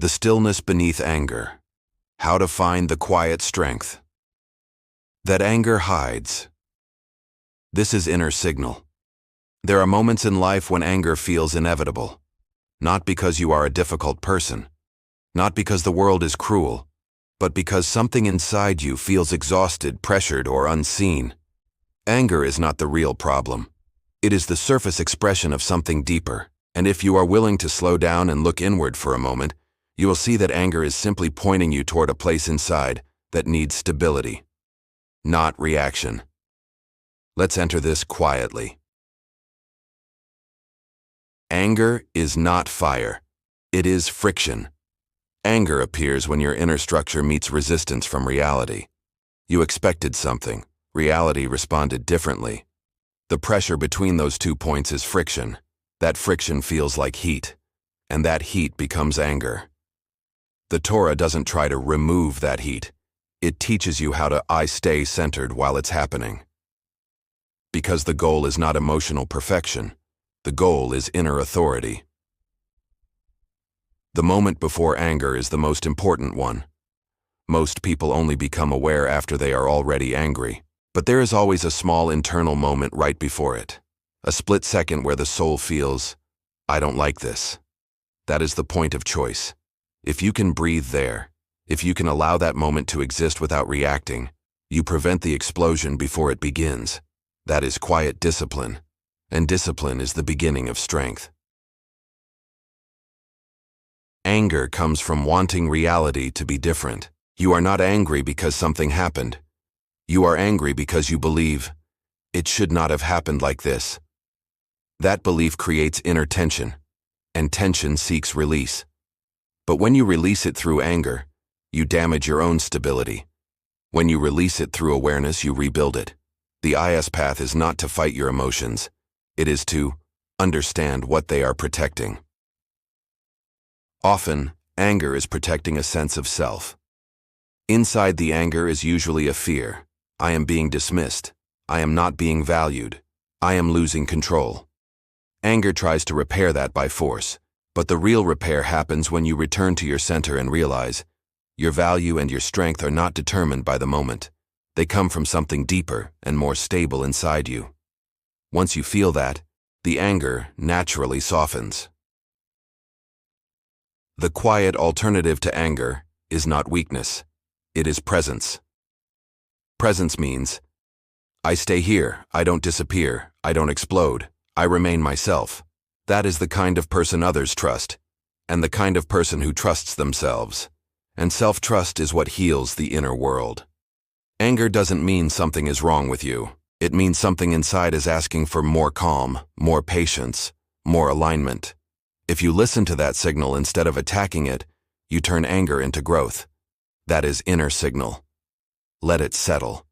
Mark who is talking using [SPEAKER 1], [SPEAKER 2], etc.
[SPEAKER 1] The stillness beneath anger. How to find the quiet strength that anger hides. This is inner signal. There are moments in life when anger feels inevitable. Not because you are a difficult person, not because the world is cruel, but because something inside you feels exhausted, pressured, or unseen. Anger is not the real problem. It is the surface expression of something deeper, and if you are willing to slow down and look inward for a moment, you will see that anger is simply pointing you toward a place inside that needs stability, not reaction. Let's enter this quietly. Anger is not fire. It is friction. Anger appears when your inner structure meets resistance from reality. You expected something. Reality responded differently. The pressure between those 2 points is friction. That friction feels like heat, and that heat becomes anger. The Torah doesn't try to remove that heat. It teaches you how to stay centered while it's happening. Because the goal is not emotional perfection. The goal is inner authority. The moment before anger is the most important one. Most people only become aware after they are already angry. But there is always a small internal moment right before it. A split second where the soul feels, I don't like this. That is the point of choice. If you can breathe there, if you can allow that moment to exist without reacting, you prevent the explosion before it begins. That is quiet discipline, and discipline is the beginning of strength. Anger comes from wanting reality to be different. You are not angry because something happened. You are angry because you believe, it should not have happened like this. That belief creates inner tension, and tension seeks release. But when you release it through anger, you damage your own stability. When you release it through awareness, you rebuild it. The IS path is not to fight your emotions. It is to understand what they are protecting. Often, anger is protecting a sense of self. Inside the anger is usually a fear. I am being dismissed. I am not being valued. I am losing control. Anger tries to repair that by force, but the real repair happens when you return to your center and realize your value and your strength are not determined by the moment. They come from something deeper and more stable inside you. Once you feel that, the anger naturally softens. The quiet alternative to anger is not weakness. It is presence. Presence means, I stay here, I don't disappear, I don't explode, I remain myself. That is the kind of person others trust, and the kind of person who trusts themselves. And self-trust is what heals the inner world. Anger doesn't mean something is wrong with you. It means something inside is asking for more calm, more patience, more alignment. If you listen to that signal instead of attacking it, you turn anger into growth. That is inner signal. Let it settle.